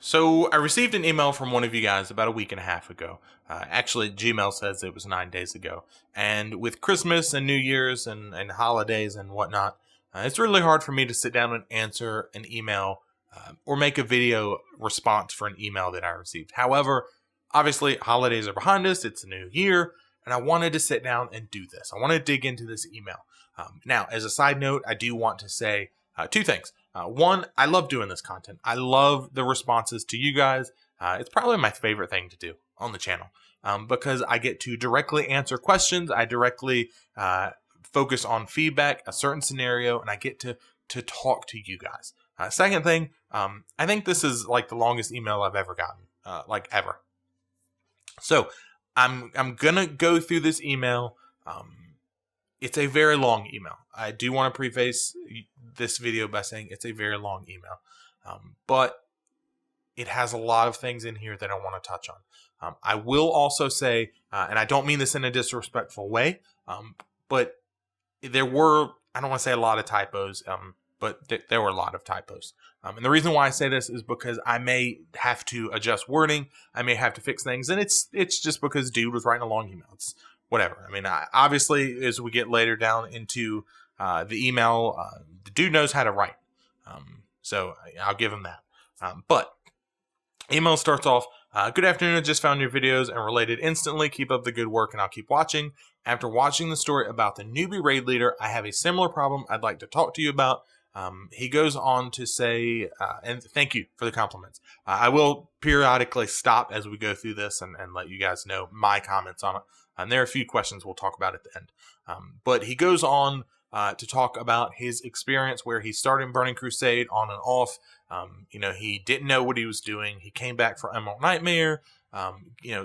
So I received an email from one of you guys about a week and a half ago. Actually, Gmail says it was 9 days ago. And with Christmas and New Year's and holidays and whatnot, it's really hard for me to sit down and answer an email or make a video response for an email that I received. However, obviously, holidays are behind us. It's a new year. And I wanted to sit down and do this. I want to dig into this email. Now, as a side note, I do want to say two things. One, I love doing this content. I love the responses to you guys. It's probably my favorite thing to do on the channel because I get to directly answer questions. I directly focus on feedback, a certain scenario, and I get to talk to you guys. Second thing, I think this is like the longest email I've ever gotten, like ever. So I'm gonna go through this email. It's a very long email. I do want to preface this video by saying it's a very long email, but it has a lot of things in here that I want to touch on. I will also say, and I don't mean this in a disrespectful way, but there were, I don't want to say a lot of typos, but there were a lot of typos. And the reason why I say this is because I may have to adjust wording. I may have to fix things. And it's just because dude was writing a long email. It's whatever. I mean, obviously, as we get later down into the email, the dude knows how to write. So I'll give him that. But email starts off, good afternoon, I just found your videos and related instantly. Keep up the good work and I'll keep watching. After watching the story about the newbie raid leader, I have a similar problem I'd like to talk to you about. He goes on to say, and thank you for the compliments. I will periodically stop as we go through this and let you guys know my comments on it. And there are a few questions we'll talk about at the end. But he goes on to talk about his experience where he started Burning Crusade on and off. He didn't know what he was doing. He came back for Emerald Nightmare.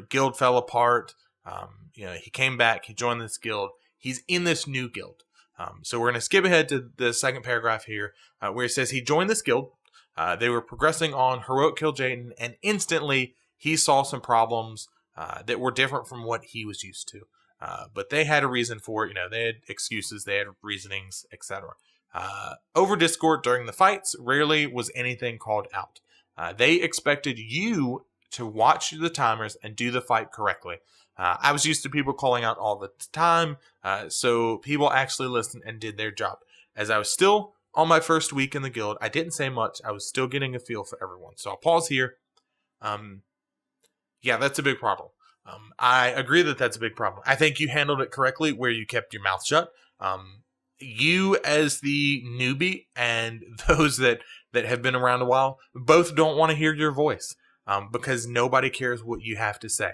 Guild fell apart. He came back. He joined this guild. He's in this new guild. So we're going to skip ahead to the second paragraph here where it says he joined this guild. They were progressing on Heroic Kil'jaeden, and instantly he saw some problems that were different from what he was used to. But they had a reason for it. They had excuses, they had reasonings, etc. Over Discord during the fights, rarely was anything called out. They expected you to watch the timers and do the fight correctly. I was used to people calling out all the time, so people actually listened and did their job. As I was still on my first week in the guild, I didn't say much. I was still getting a feel for everyone. So I'll pause here. Yeah, that's a big problem. I agree that that's a big problem. I think you handled it correctly where you kept your mouth shut. You as the newbie and those that have been around a while both don't want to hear your voice because nobody cares what you have to say.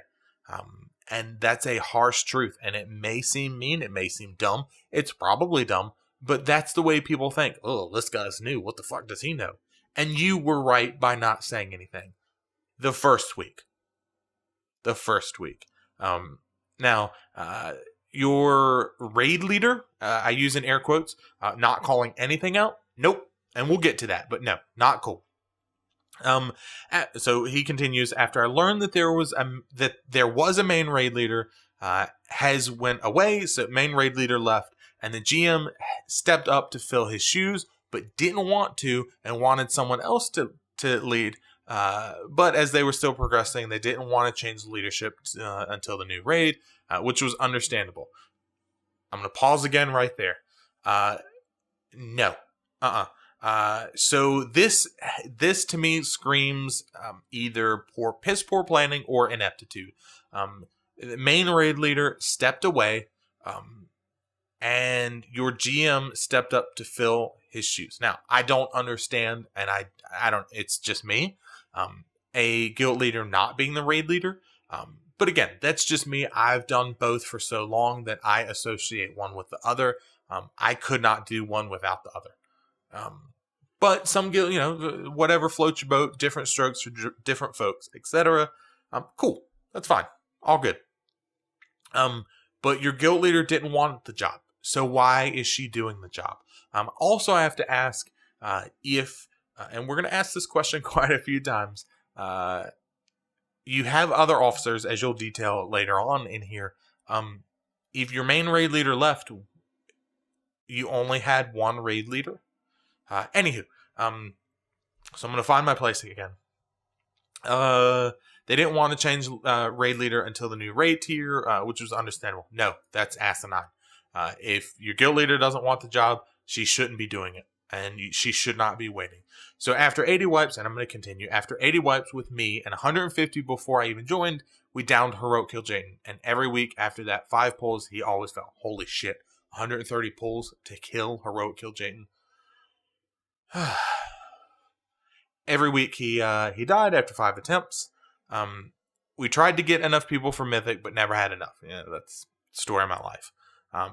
And that's a harsh truth. And it may seem mean. It may seem dumb. It's probably dumb. But that's the way people think. Oh, this guy's new. What the fuck does he know? And you were right by not saying anything. The first week. Now, your raid leader, I use in air quotes, not calling anything out. Nope. And we'll get to that. But no, not cool. So he continues, after I learned that there was a main raid leader, has went away, so main raid leader left, and the GM stepped up to fill his shoes, but didn't want to and wanted someone else to lead. But as they were still progressing, they didn't want to change the leadership until the new raid, which was understandable. I'm going to pause again right there. No. So this to me screams either piss poor planning or ineptitude. The main raid leader stepped away, and your GM stepped up to fill his shoes. Now, I don't understand, and I don't. It's just me. A guild leader not being the raid leader. But again, that's just me. I've done both for so long that I associate one with the other. I could not do one without the other. But some guild, whatever floats your boat, different strokes for different folks, etc. Cool. That's fine. All good. But your guild leader didn't want the job. So why is she doing the job? Also, I have to ask if, and we're going to ask this question quite a few times, you have other officers, as you'll detail later on in here. If your main raid leader left, you only had one raid leader. Anywho, so I'm going to find my place again. They didn't want to change raid leader until the new raid tier, which was understandable. No, that's asinine. If your guild leader doesn't want the job, she shouldn't be doing it, and she should not be waiting. So after 80 wipes, and I'm going to continue, after 80 wipes with me and 150 before I even joined, we downed Heroic Kill Jayden. And every week after that, 5 pulls, he always fell. Holy shit. 130 pulls to kill Heroic Kill Jayden. Every week he died after 5 attempts. We tried to get enough people for Mythic, but never had enough. Yeah, that's the story of my life.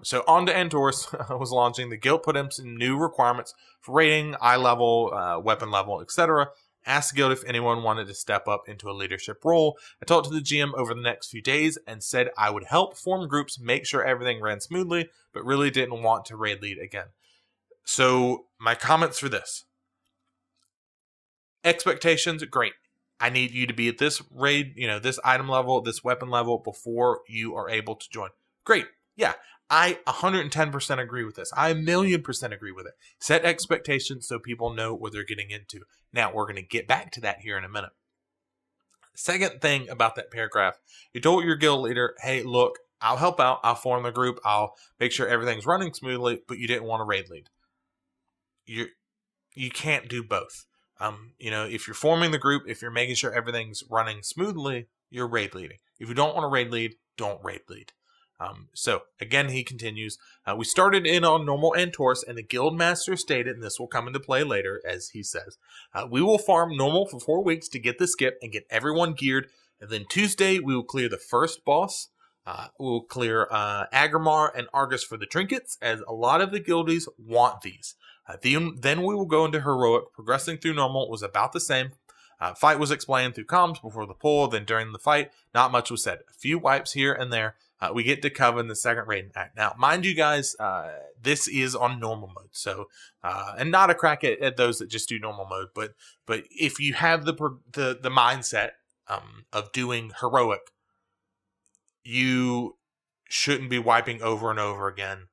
So on to Antorus was launching. The guild put in some new requirements for rating, eye level, weapon level, etc. Asked the guild if anyone wanted to step up into a leadership role. I talked to the GM over the next few days and said I would help form groups, make sure everything ran smoothly, but really didn't want to raid lead again. So my comments for this. Expectations, great. I need you to be at this raid, this item level, this weapon level before you are able to join. Great. Yeah, I 110% agree with this. I 1,000,000% agree with it. Set expectations so people know what they're getting into. Now, we're going to get back to that here in a minute. Second thing about that paragraph, you told your guild leader, hey, look, I'll help out. I'll form the group. I'll make sure everything's running smoothly, but you didn't want to raid lead. You can't do both. If you're forming the group, if you're making sure everything's running smoothly, you're raid leading. If you don't want to raid lead, don't raid lead. So again, he continues, we started in on normal Antorus, and the guild master stated, and this will come into play later, as he says, we will farm normal for 4 weeks to get the skip and get everyone geared. And then Tuesday, we will clear the first boss. We'll clear Aggramar and Argus for the trinkets, as a lot of the guildies want these. Then we will go into Heroic. Progressing through normal was about the same. Fight was explained through comms before the pull. Then during the fight, not much was said. A few wipes here and there. We get to Coven the second raiding act. Now, mind you guys, this is on normal mode. So, and not a crack at those that just do normal mode. But if you have the mindset of doing Heroic, you shouldn't be wiping over and over again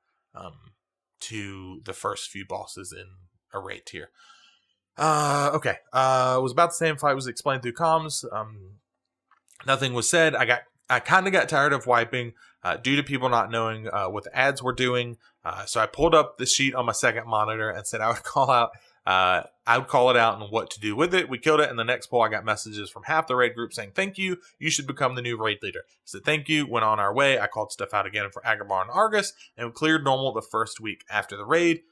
to the first few bosses in a raid tier. Okay. It was about the same. Fight was explained through comms. Nothing was said. I kind of got tired of wiping due to people not knowing what the ads were doing. So I pulled up the sheet on my second monitor and said I would call it out and what to do with it. We killed it. And the next poll, I got messages from half the raid group saying, thank you. You should become the new raid leader. I said, thank you. Went on our way. I called stuff out again for Aggramar and Argus, and we cleared normal the first week after the raid.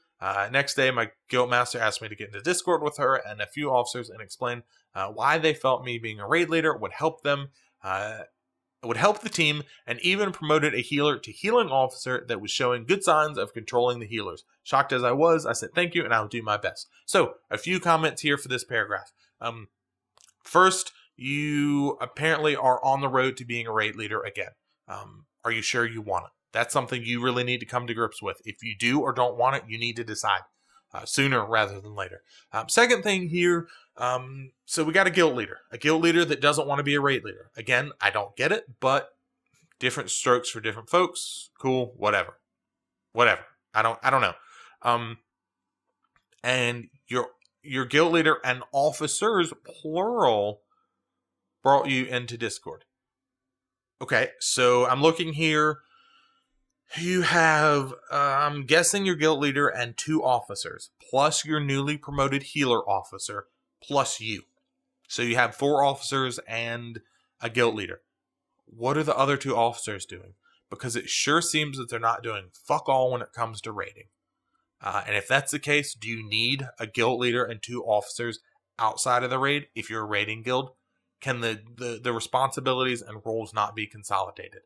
Next day, my guild master asked me to get into Discord with her and a few officers and explain why they felt me being a raid leader would help them. It would help the team, and even promoted a healer to healing officer that was showing good signs of controlling the healers. Shocked as I was, I said thank you, and I'll do my best. So, a few comments here for this paragraph. First, you apparently are on the road to being a raid leader again. Are you sure you want it? That's something you really need to come to grips with. If you do or don't want it, you need to decide sooner rather than later. Second thing here, so we got a guild leader that doesn't want to be a raid leader. Again, I don't get it, but different strokes for different folks. Cool, whatever. I don't know. And your guild leader and officers, plural, brought you into Discord. Okay, so I'm looking here. You have, I'm guessing your guild leader and 2 officers, plus your newly promoted healer officer, plus you. So you have 4 officers and a guild leader. What are the other 2 officers doing? Because it sure seems that they're not doing fuck all when it comes to raiding. And if that's the case, do you need a guild leader and 2 officers outside of the raid if you're a raiding guild? Can the responsibilities and roles not be consolidated?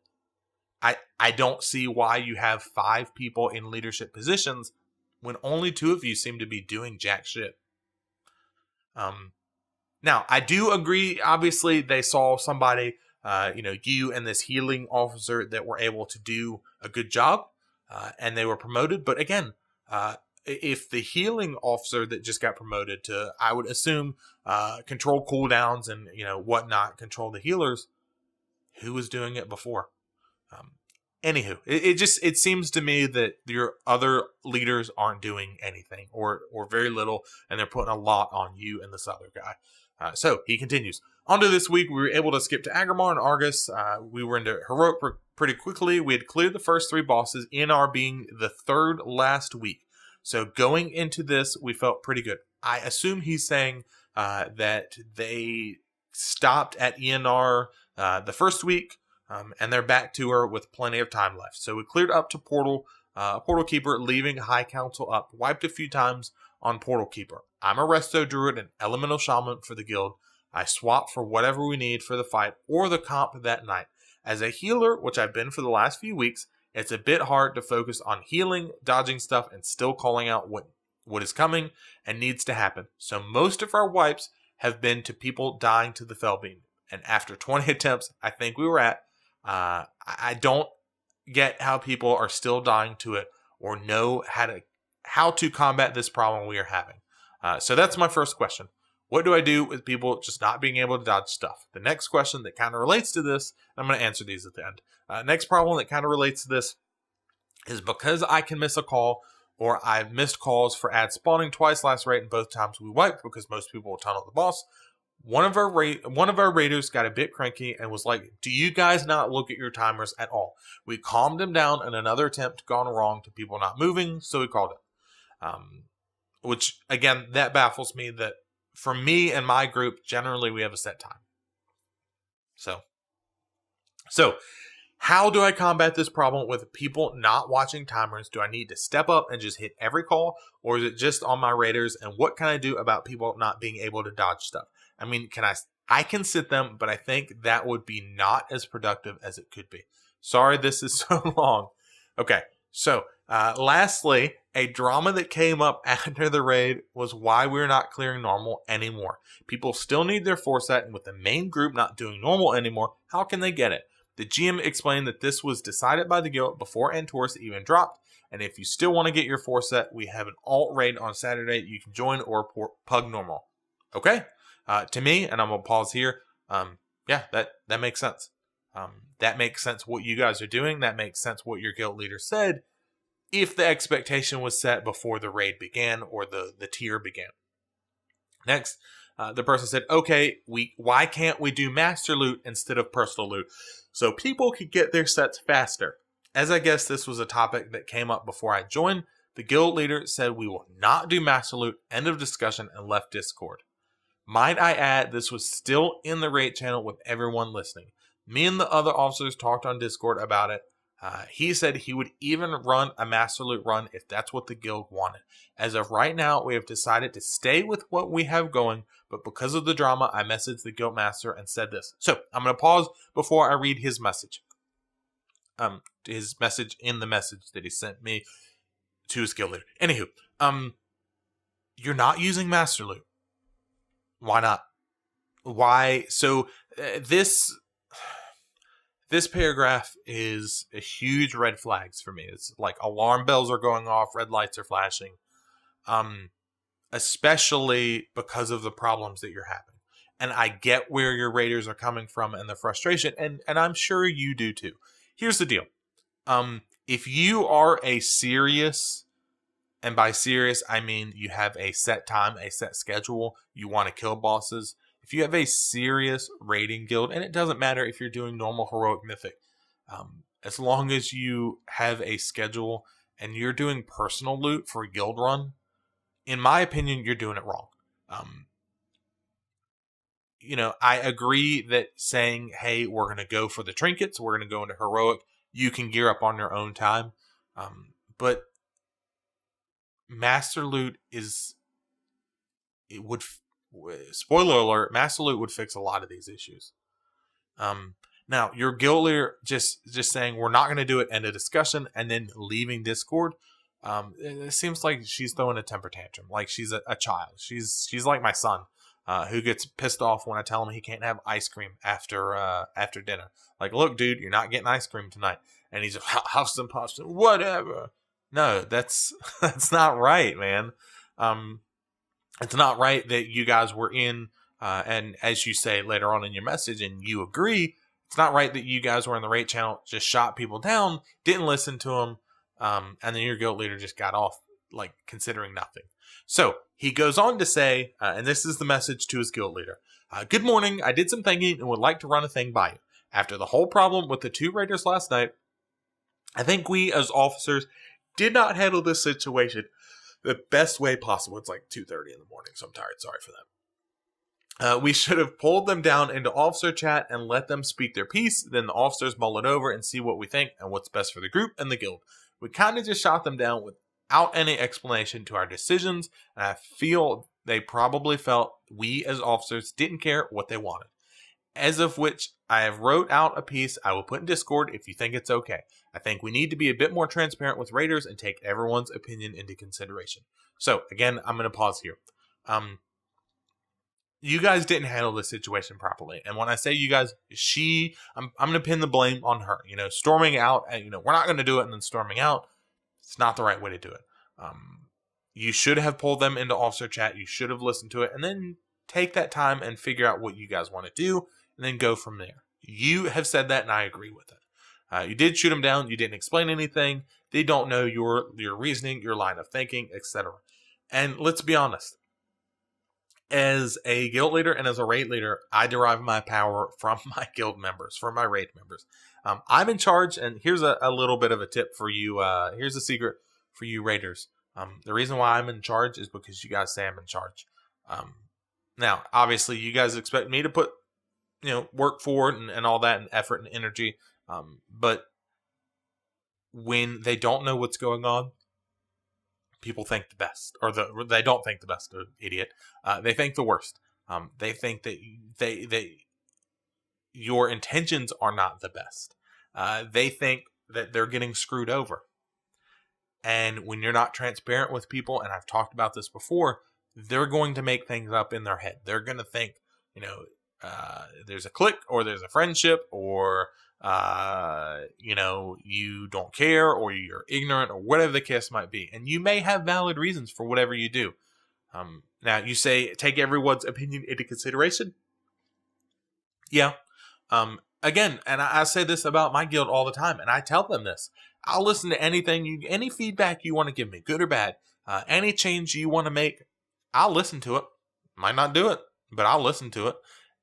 I don't see why you have 5 people in leadership positions when only 2 of you seem to be doing jack shit. Now, I do agree, obviously, they saw somebody, you and this healing officer that were able to do a good job, and they were promoted. But again, if the healing officer that just got promoted to, I would assume, control cooldowns and, whatnot, control the healers, who was doing it before? Anywho, it seems to me that your other leaders aren't doing anything or very little, and they're putting a lot on you and this other guy. So he continues. Onto this week, we were able to skip to Agrimar and Argus. We were into Heroic pretty quickly. We had cleared the first 3 bosses, in our being the 3rd last week. So going into this, we felt pretty good. I assume he's saying that they stopped at ENR the first week, and they're back to her with plenty of time left. So we cleared up to Portal Keeper, leaving High Council up. Wiped a few times on Portal Keeper. I'm a Resto Druid and Elemental Shaman for the guild. I swap for whatever we need for the fight or the comp that night. As a healer, which I've been for the last few weeks, it's a bit hard to focus on healing, dodging stuff, and still calling out what is coming and needs to happen. So most of our wipes have been to people dying to the Felbeam. And after 20 attempts, I think we were at, I don't get how people are still dying to it or know how to combat this problem we are having. So that's my first question. What do I do with people just not being able to dodge stuff? The next question that kind of relates to this, I'm going to answer these at the end. Next problem that kind of relates to this is because I can miss a call, or I've missed calls for ad spawning twice last raid, and both times we wiped because most people will tunnel the boss. One of our raiders got a bit cranky and was like, "Do you guys not look at your timers at all?" We calmed him down, and another attempt gone wrong to people not moving, so we called it. Which, again, that baffles me that for me and my group, generally we have a set time. So how do I combat this problem with people not watching timers? Do I need to step up and just hit every call, or is it just on my raiders? And what can I do about people not being able to dodge stuff? I mean, I can sit them, but I think that would be not as productive as it could be. Sorry, this is so long. Okay, so lastly, a drama that came up after the raid was why we're not clearing normal anymore. People still need their foresight, and with the main group not doing normal anymore, how can they get it? The GM explained that this was decided by the guild before Antorus even dropped, and if you still want to get your foresight, we have an alt raid on Saturday. You can join or pug normal. Okay? To me, and I'm going to pause here, yeah, that makes sense. That makes sense what you guys are doing. That makes sense what your guild leader said, if the expectation was set before the raid began or the tier began. Next, the person said, okay, why can't we do master loot instead of personal loot so people could get their sets faster? As I guess this was a topic that came up before I joined, the guild leader said we will not do master loot, end of discussion, and left Discord. Might I add, this was still in the raid channel with everyone listening. Me and the other officers talked on Discord about it. He said he would even run a master loot run if that's what the guild wanted. As of right now, we have decided to stay with what we have going, but because of the drama, I messaged the guild master and said this. So I'm going to pause before I read his message. His message in the message that he sent me to his guild leader. Anywho, you're not using master loot. Why not? Why? So this paragraph is a huge red flags for me. It's like alarm bells are going off, red lights are flashing, especially because of the problems that you're having. And I get where your raiders are coming from and the frustration, and I'm sure you do too. Here's the deal. If you are a serious, and by serious, I mean you have a set time, a set schedule, you want to kill bosses. If you have a serious raiding guild, and it doesn't matter if you're doing normal, heroic, mythic, as long as you have a schedule and you're doing personal loot for a guild run, in my opinion, you're doing it wrong. I agree that saying, hey, we're going to go for the trinkets, we're going to go into heroic, you can gear up on your own time. But master loot spoiler alert, master loot would fix a lot of these issues. Now, your guild leader just saying we're not going to do it, end of discussion, and then leaving Discord. It seems like she's throwing a temper tantrum, like she's a child. She's like my son, who gets pissed off when I tell him he can't have ice cream after dinner. Like, look, dude, you're not getting ice cream tonight, and he's huffs and puffs, whatever. No, that's not right, man. It's not right that you guys were in, and as you say later on in your message, and you agree, it's not right that you guys were in the raid channel, just shot people down, didn't listen to them, and then your guild leader just got off. like considering nothing. So he goes on to say, and this is the message to his guild leader. Good morning. I did some thinking and would like to run a thing by you. After the whole problem with the 2 raiders last night, I think we as officers did not handle this situation the best way possible. It's like 2:30 in the morning, so I'm tired. Sorry for that. We should have pulled them down into officer chat and let them speak their piece. Then the officers mull it over and see what we think and what's best for the group and the guild. We kind of just shot them down without any explanation to our decisions, and I feel they probably felt we as officers didn't care what they wanted. As of which I have wrote out a piece I will put in Discord if you think it's okay. I think we need to be a bit more transparent with raiders and take everyone's opinion into consideration. So again, I'm going to pause here. You guys didn't handle this situation properly. And when I say you guys, I'm going to pin the blame on her. Storming out, we're not going to do it and then storming out. It's not the right way to do it. You should have pulled them into officer chat. You should have listened to it and then take that time and figure out what you guys want to do and then go from there. You have said that and I agree with it. You did shoot them down. You didn't explain anything. They don't know your reasoning, your line of thinking, etc. And let's be honest. As a guild leader and as a raid leader, I derive my power from my guild members, from my raid members. I'm in charge, and here's a little bit of a tip for you. Here's a secret for you raiders. The reason why I'm in charge is because you guys say I'm in charge. Now, obviously, you guys expect me to put, work forward and all that and effort and energy. But when they don't know what's going on, people think the best, or they don't think the best. Idiot. They think the worst. They think that your intentions are not the best. They think that they're getting screwed over. And when you're not transparent with people, and I've talked about this before, they're going to make things up in their head. They're going to think, there's a clique or there's a friendship or, you don't care or you're ignorant or whatever the case might be. And you may have valid reasons for whatever you do. Now, you say take everyone's opinion into consideration. Yeah. Again, and I say this about my guild all the time, and I tell them this. I'll listen to anything, any feedback you want to give me, good or bad. Any change you want to make, I'll listen to it. Might not do it, but I'll listen to it.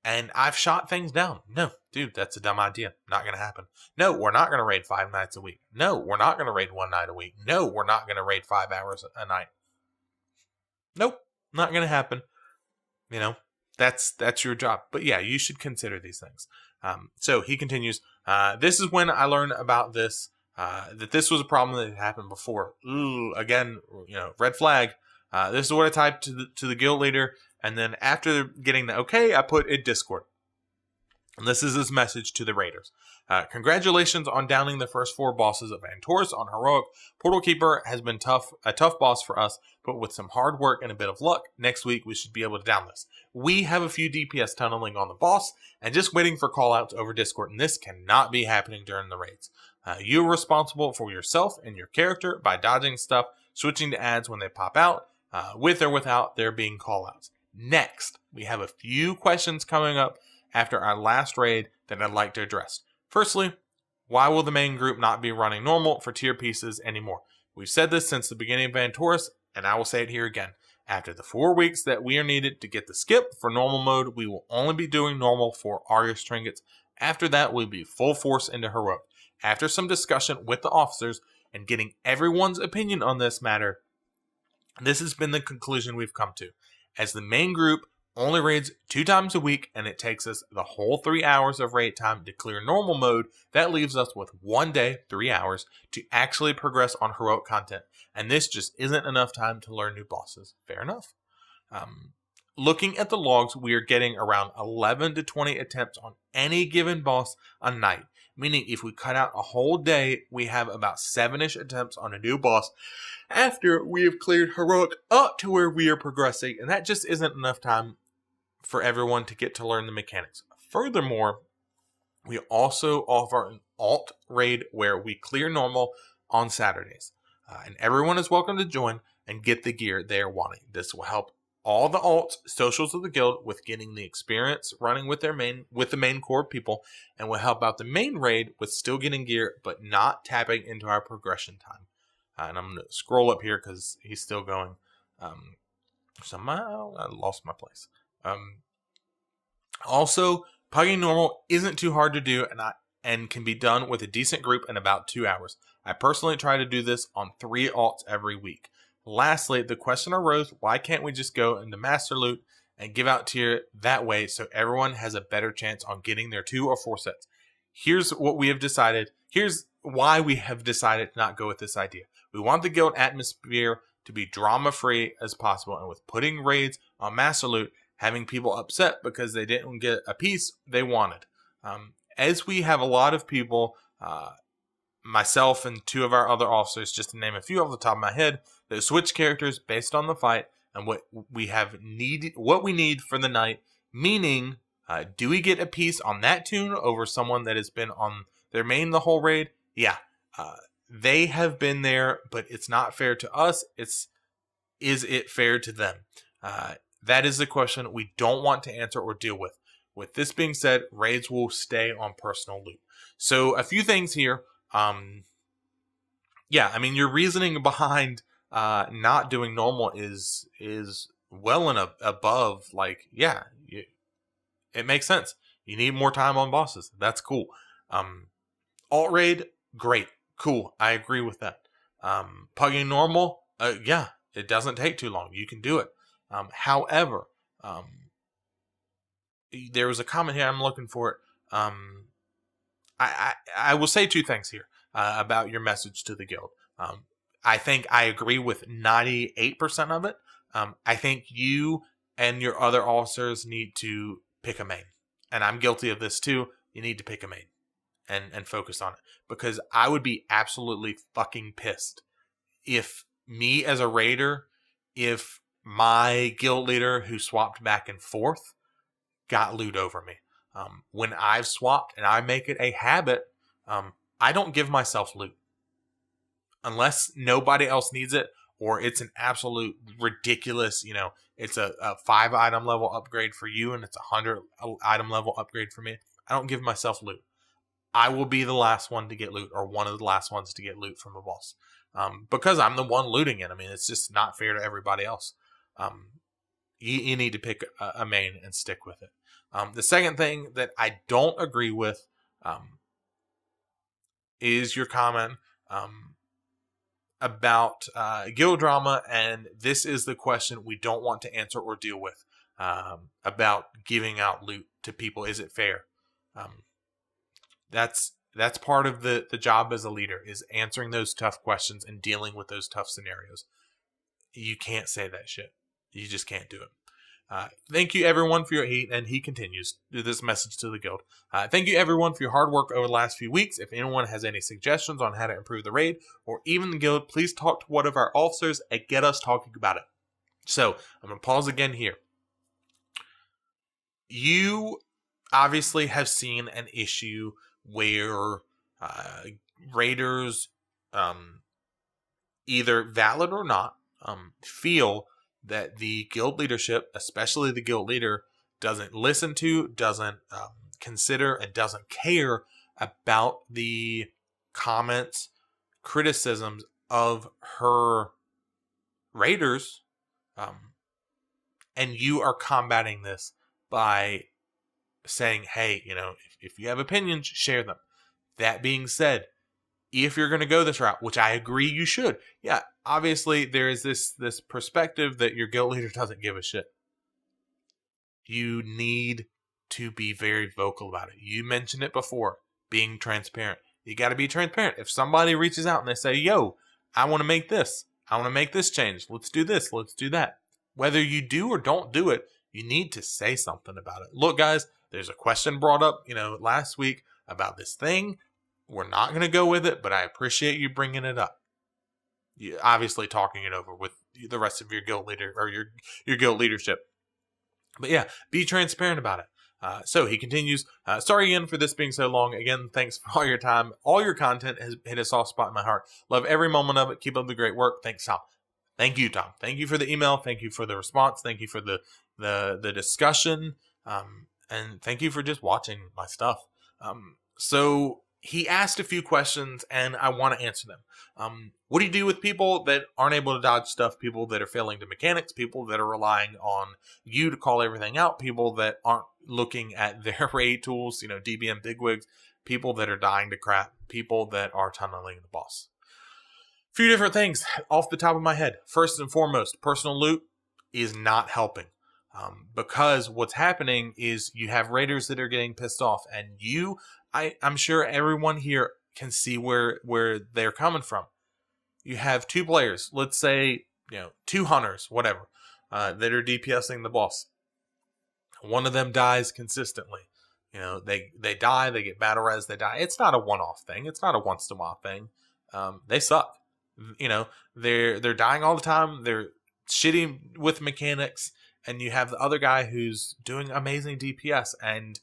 And I've shot things down. No, dude, that's a dumb idea. Not going to happen. No, we're not going to raid 5 nights a week. No, we're not going to raid 1 night a week. No, we're not going to raid 5 hours a night. Nope, not going to happen. That's your job. But yeah, you should consider these things. So he continues, this is when I learned about this, that this was a problem that had happened before. Ooh, again, red flag. This is what I typed to the guild leader. And then after getting the okay, I put in Discord. And this is his message to the raiders. Congratulations on downing the first 4 bosses of Vantoris on Heroic. Portal Keeper has been a tough boss for us, but with some hard work and a bit of luck, next week we should be able to down this. We have a few DPS tunneling on the boss and just waiting for callouts over Discord, and this cannot be happening during the raids. You're responsible for yourself and your character by dodging stuff, switching to ads when they pop out, with or without there being callouts. Next, we have a few questions coming up after our last raid that I'd like to address. Firstly, why will the main group not be running normal for tier pieces anymore? We've said this since the beginning of Vantoris, and I will say it here again. After the 4 weeks that we are needed to get the skip for normal mode, we will only be doing normal for Argus trinkets. After that, we'll be full force into Heroic. After some discussion with the officers and getting everyone's opinion on this matter, this has been the conclusion we've come to. As the main group only raids 2 times a week and it takes us the whole 3 hours of raid time to clear normal mode, that leaves us with 1 day, 3 hours, to actually progress on Heroic content. And this just isn't enough time to learn new bosses. Fair enough. Looking at the logs, we are getting around 11 to 20 attempts on any given boss a night. Meaning if we cut out a whole day, we have about 7-ish attempts on a new boss after we have cleared Heroic up to where we are progressing. And that just isn't enough time for everyone to get to learn the mechanics. Furthermore, we also offer an alt raid where we clear normal on Saturdays. And everyone is welcome to join and get the gear they are wanting. This will help all the alt socials of the guild with getting the experience running with the main core people, and will help out the main raid with still getting gear but not tapping into our progression time. And I'm going to scroll up here because he's still going. Somehow I lost my place. Also, pugging normal isn't too hard to do and can be done with a decent group in about 2 hours. I personally try to do this on 3 alts every week. Lastly, the question arose, why can't we just go into Master Loot and give out tier that way so everyone has a better chance on getting their 2 or 4 sets? Here's what we have decided. Here's why we have decided to not go with this idea. We want the guild atmosphere to be drama-free as possible, and with putting raids on Master Loot, having people upset because they didn't get a piece they wanted. As we have a lot of people, myself and 2 of our other officers, just to name a few off the top of my head, that switch characters based on the fight and what we need for the night. Meaning, do we get a piece on that tune over someone that has been on their main the whole raid? Yeah, they have been there, but it's not fair to us. Is it fair to them? That is the question we don't want to answer or deal with. With this being said, raids will stay on personal loot. So a few things here. Yeah, I mean, your reasoning behind not doing normal is well and above. Like, yeah, it makes sense. You need more time on bosses. That's cool. Alt raid, great, cool. I agree with that. Pugging normal, yeah, it doesn't take too long. You can do it. However, there was a comment here. I'm looking for it. I will say 2 things here about your message to the guild. I think I agree with 98% of it. I think you and your other officers need to pick a main. And I'm guilty of this too. You need to pick a main and focus on it. Because I would be absolutely fucking pissed if me as a raider, if my guild leader who swapped back and forth got loot over me. When I've swapped and I make it a habit, I don't give myself loot. Unless nobody else needs it, or it's an absolute ridiculous, it's a 5 item level upgrade for you and it's a 100 item level upgrade for me. I don't give myself loot. I will be the last one to get loot, or one of the last ones to get loot from a boss. Because I'm the one looting it. I mean, it's just not fair to everybody else. You need to pick a main and stick with it. The second thing that I don't agree with is your comment about guild drama, and this is the question we don't want to answer or deal with about giving out loot to people. Is it fair? That's part of the job as a leader, is answering those tough questions and dealing with those tough scenarios. You can't say that shit. You just can't do it. Thank you everyone for your heat, and he continues this message to the guild. Thank you everyone for your hard work over the last few weeks. If anyone has any suggestions on how to improve the raid or even the guild, please talk to one of our officers and get us talking about it. So I'm going to pause again here. You obviously have seen an issue where raiders, either valid or not, feel that the guild leadership, especially the guild leader, doesn't listen to, doesn't consider, and doesn't care about the comments, criticisms of her raiders. And you are combating this by saying, hey, if you have opinions, share them. That being said, if you're going to go this route, which I agree you should, yeah, obviously there is this perspective that your guild leader doesn't give a shit. You need to be very vocal about it. You mentioned it before, being transparent. You got to be transparent. If somebody reaches out and they say, yo, I want to make this. I want to make this change. Let's do this. Let's do that. Whether you do or don't do it, you need to say something about it. Look, guys, there's a question brought up, last week about this thing. We're not going to go with it, but I appreciate you bringing it up. You obviously talking it over with the rest of your guild leader or your guild leadership. But yeah, be transparent about it. So he continues, sorry again for this being so long. Again, thanks for all your time. All your content has hit a soft spot in my heart. Love every moment of it. Keep up the great work. Thanks, Tom. Thank you, Tom. Thank you for the email. Thank you for the response. Thank you for the discussion. And thank you for just watching my stuff. So he asked a few questions, and I want to answer them. What do you do with people that aren't able to dodge stuff, people that are failing to mechanics, people that are relying on you to call everything out, people that aren't looking at their raid tools, DBM bigwigs, people that are dying to crap, people that are tunneling the boss? A few different things off the top of my head. First and foremost, personal loot is not helping. Because what's happening is you have raiders that are getting pissed off, and I'm sure everyone here can see where they're coming from. You have two players, let's say, two hunters, whatever, that are DPSing the boss. One of them dies consistently. They die, they get battle res, they die. It's not a one-off thing. It's not a once-in-a-while thing. They suck. They're dying all the time. They're shitty with mechanics. And you have the other guy who's doing amazing DPS, and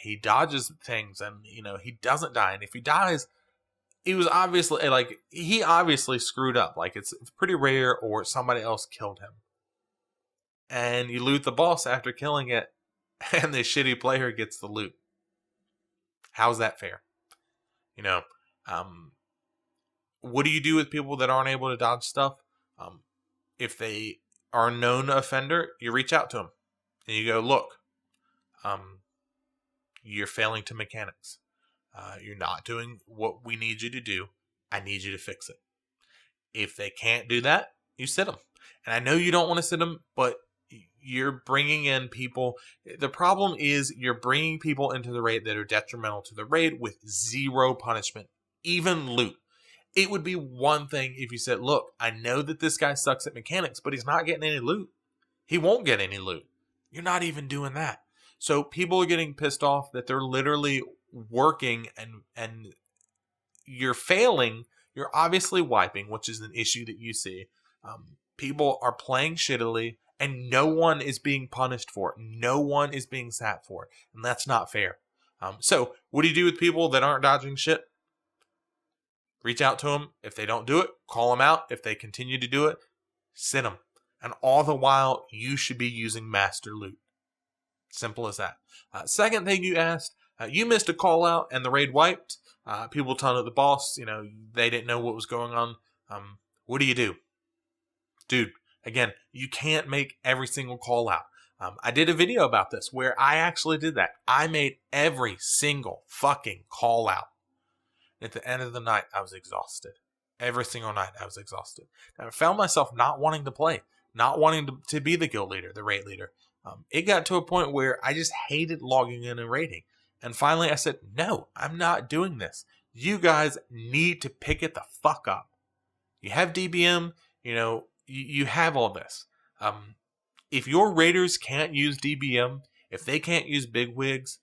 he dodges things, and he doesn't die. And if he dies, he obviously screwed up. Like it's pretty rare, or somebody else killed him. And you loot the boss after killing it, and the shitty player gets the loot. How's that fair? What do you do with people that aren't able to dodge stuff? If they are a known offender, you reach out to them and you go, look, you're failing to mechanics. You're not doing what we need you to do. I need you to fix it. If they can't do that, you sit them. And I know you don't want to sit them, but you're bringing in people. The problem is you're bringing people into the raid that are detrimental to the raid with zero punishment, even loot. It would be one thing if you said, look, I know that this guy sucks at mechanics, but he's not getting any loot. He won't get any loot. You're not even doing that. So people are getting pissed off that they're literally working and you're failing. You're obviously wiping, which is an issue that you see. People are playing shittily and no one is being punished for it. No one is being sat for it. And that's not fair. So what do you do with people that aren't dodging shit? Reach out to them. If they don't do it, call them out. If they continue to do it, sit them. And all the while, you should be using master loot. Simple as that. Second thing you asked, you missed a call out and the raid wiped. People telling the boss, they didn't know what was going on. What do you do? Dude, again, you can't make every single call out. I did a video about this where I actually did that. I made every single fucking call out. At the end of the night, I was exhausted. Every single night, I was exhausted. And I found myself not wanting to play, not wanting to be the guild leader, the raid leader. It got to a point where I just hated logging in and raiding. And finally, I said, no, I'm not doing this. You guys need to pick it the fuck up. You have DBM, you have all this. If your raiders can't use DBM, if they can't use bigwigs,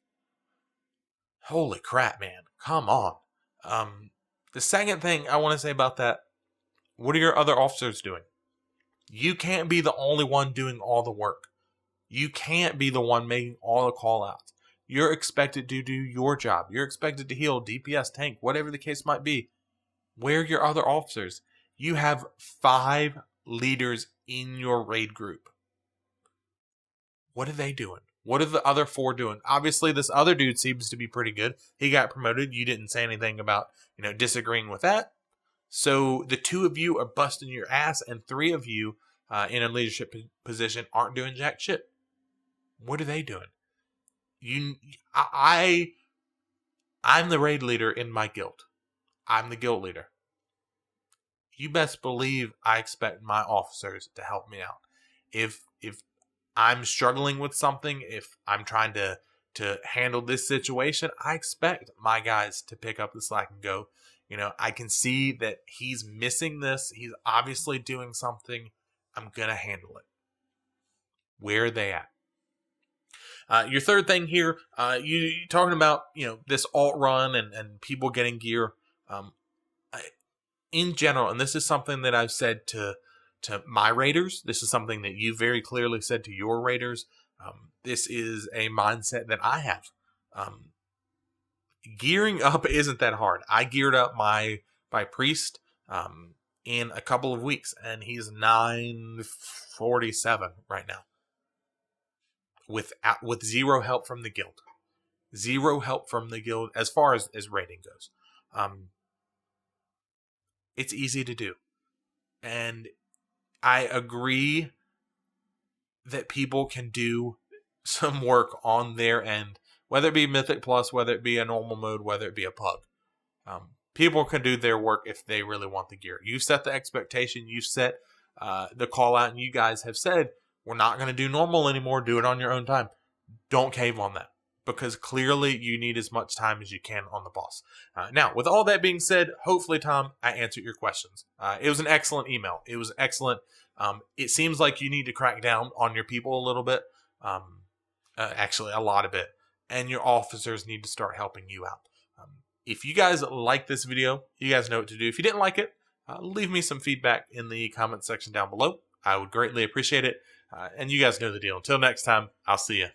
holy crap, man, come on. The second thing I want to say about that, what are your other officers doing? You can't be the only one doing all the work. You can't be the one making all the call outs. You're expected to do your job. You're expected to heal, DPS, tank, whatever the case might be. Where are your other officers? You have 5 leaders in your raid group. What are they doing? What are the other 4 doing? Obviously, this other dude seems to be pretty good. He got promoted. You didn't say anything about, disagreeing with that. So the 2 of you are busting your ass, and 3 of you in a leadership position aren't doing jack shit. What are they doing? I'm the raid leader in my guild. I'm the guild leader. You best believe I expect my officers to help me out. If I'm struggling with something, if I'm trying to handle this situation, I expect my guys to pick up the slack and go, I can see that he's missing this. He's obviously doing something. I'm going to handle it. Where are they at? Your third thing here, you're talking about, this alt run and people getting gear. In general, and this is something that I've said to my raiders. This is something that you very clearly said to your raiders. This is a mindset that I have. Gearing up isn't that hard. I geared up my priest in a couple of weeks, and he's 947 right now with 0 help from the guild. Zero help from the guild as far as rating goes. It's easy to do. And I agree that people can do some work on their end, whether it be Mythic Plus, whether it be a normal mode, whether it be a pug. People can do their work if they really want the gear. You set the expectation, you set the call out, and you guys have said, we're not going to do normal anymore. Do it on your own time. Don't cave on that, because clearly you need as much time as you can on the boss. Now, with all that being said, hopefully, Tom, I answered your questions. It was an excellent email. It was excellent. It seems like you need to crack down on your people a little bit. Actually, a lot of it. And your officers need to start helping you out. If you guys like this video, you guys know what to do. If you didn't like it, leave me some feedback in the comment section down below. I would greatly appreciate it. And you guys know the deal. Until next time, I'll see you.